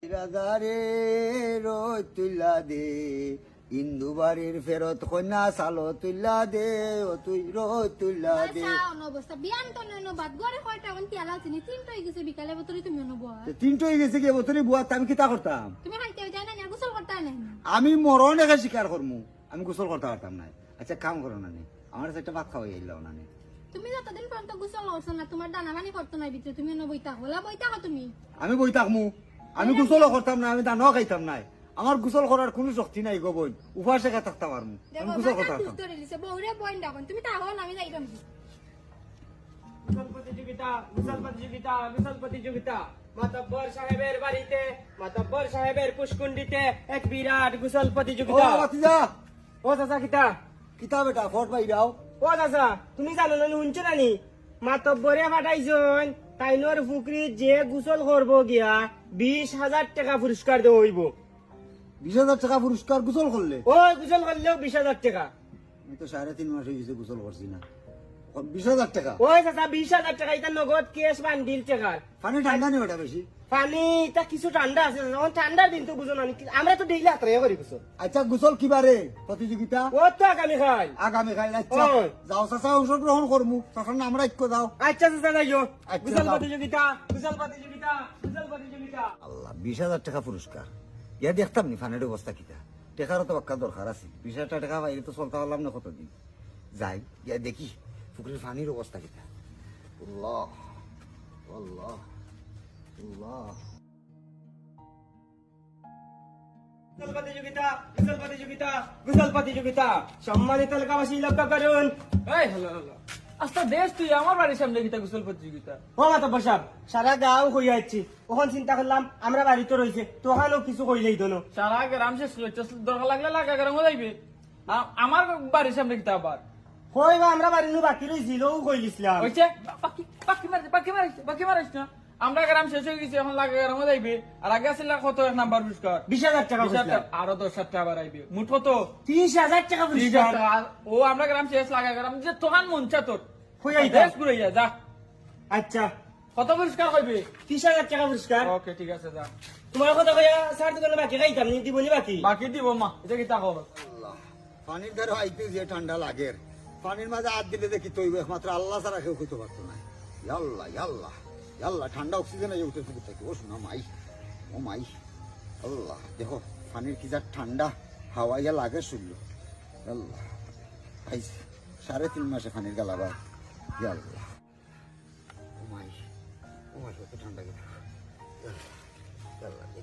রাজারে রোজ তুইলা দে ইন্দু বাড়ির ফেরত কন্যা সালো তুইলা দে ও তুই রোজ তুইলা দে। অবস্থা বিয়ান তো নয় বাদ গরে কয়টা কোন তেলা চিনি তিনটা হয়ে গেছে বিকালে বতরি তুমি অনুভব তিনটো হয়ে গেছে কি বতরি বুয়া আমি কিতা করতাম? তুমি হাইতে যায় না গোসল করতে নাই আমি মরণ একা স্বীকার করমু, আমি গোসল করতে পারতাম না। আচ্ছা কাম করো না নি, আমার একটা ভাত খাওয়াই এলাও না নি। তুমি যতদিন পর্যন্ত গোসল করছো না তোমার দানা পানি করতো না ভিতরে তুমি বইতা হলা বইতা তুমি আমি বই থাকমু, আমি গোসল করতাম না, আমি দানাও খাইতাম নাই। আমার গোসল করার কোনো শক্তি নাই গো বোন, উপাসে থাকতে পারমু, আমি গোসল করতে পারতাম। বউরে বইন ডাকন তুমি তা হল আমি যাইতাম গোসল প্রতিযোগিতা মাতব্বর সাহেবের বাড়িতে মাতব্বর সাহেবের পুষ্কুণ্ডিতে এক বিরাট গোসল ও প্রতিযোগিতা। বাতিজা, ও চাচা কিতা কিতা বেটা ফট পাই দাও। ও চাচা তুমি জানো না শুনছো নানি মাতব্বরে ফাটাইছন তাইনোর পুকুরি যে গোসল করবো গিয়া 20,000 টাকা পুরস্কার দেওয়া হইব। 20,000 টাকা পুরস্কার গোসল করলে? ও গোসল করলেও 20,000 টাকা। আমি তো 3.5 মাস হয়ে গেছে গোসল করছি না, 20,000 টাকা? ওই চাচা 20,000 টাকা এটা নগদ কেস বান্ডিল টাকার। পানি ঠান্ডা নেই ওটা বেশি? পানি তা কিছু ঠান্ডা আছে যখন ঠান্ডার দিন তো বুঝো না আমরা তো ডেইলি আত্রে করি গোসল। আচ্ছা গোসল কিবারে প্রতিযোগিতা? ও তো আগামী খাই আগামী কাল। আচ্ছা ওই। যাও চাচা অংশগ্রহণ করমু, চাচার নাম রাখো যাও। আচ্ছা চাচা যাইও আচ্ছা, গোসল যাও। প্রতিযোগিতা গোসল প্রতিযোগিতা গোসল প্রতিযোগিতা। আল্লাহ 20,000 টাকা পুরস্কার, ইয়া দেখতাম নি ফানের অবস্থা কিটা। টেকারও তো বাক্কা দরকার আছে, 20,000 টাকা বাইরে তো চলতে পারলাম না কতদিন। যাই ইয়া দেখি পুকুরের পানির অবস্থা কিটা। আল্লাহ আল্লাহ আল্লাহ। গোসল প্রতিযোগিতা গোসল প্রতিযোগিতা গোসল প্রতিযোগিতা। সম্মানিত এলাকাবাসী লক্ষ্য করুন। এই হলো হলো আচ্ছা দেশ তুই আমার বাড়ির সামনে গিতা গোসল প্রতিযোগিতা ও মাতব্বর সাহেব সারা গাঁও হইয়া যাচ্ছি ওখান চিন্তা করলাম আমরা বাড়িতে রয়েছে তোহানও কিছু কইলেই দোনো। সারা গ্রাম শেষ করছে দরকার লাগলে লাগা গ্রাম যাইবে আমার বাড়ির সামনে গিতা আবার কই বা আমরা বাড়ি নু বাকি রয়েছিল ও কইলিছিলাম। হইছে বাকি মারিস না আমরা গ্রাম শেষ হয়ে গেছি এখন লাগা গ্রাম যাইবে আর আগে আসলে কত এক নাম্বার পুরস্কার 20,000 টাকা পুরস্কার। আরো 10,000 টাকা আবার আইবে মুঠ কত 30,000 টাকা 30,000 পুরস্কার। টাকা। ও আমরা গ্রাম শেষ লাগা গ্রাম যে তোহান মনচা তোর হইয়া যাইতা। দেশ ঘুরাইয়া যা আচ্ছা কত পুরস্কার হইবে 30,000 টাকা পুরস্কার। ওকে ঠিক আছে যা তোমার কথা কইয়া স্যার দোকানে বাকি খাইতাম নি দিবনি বাকি। বাকি দিব মা এটা কিতা খবর আল্লাহ পানির ধারে আইতে যে ঠান্ডা লাগে, পানির মাঝে হাত দিলে দেখি তৈব একমাত্র আল্লাহ ছাড়া কেউ খেতে পারতো না। আল্লাহ আল্লাহ আল্লাহ ঠান্ডা অক্সিজেন আই উঠে পুকুর থেকে। ও শোনা মাই, ও মাই আল্লাহ দেখো পানির কি যা ঠান্ডা হাওয়া ইয়া লাগে শুনল। আল্লাহ 3.5 মাসে পানির গালাবার। আল্লাহ ও মাই, ও মাই কত ঠান্ডা গেল। আল্লাহ দেখি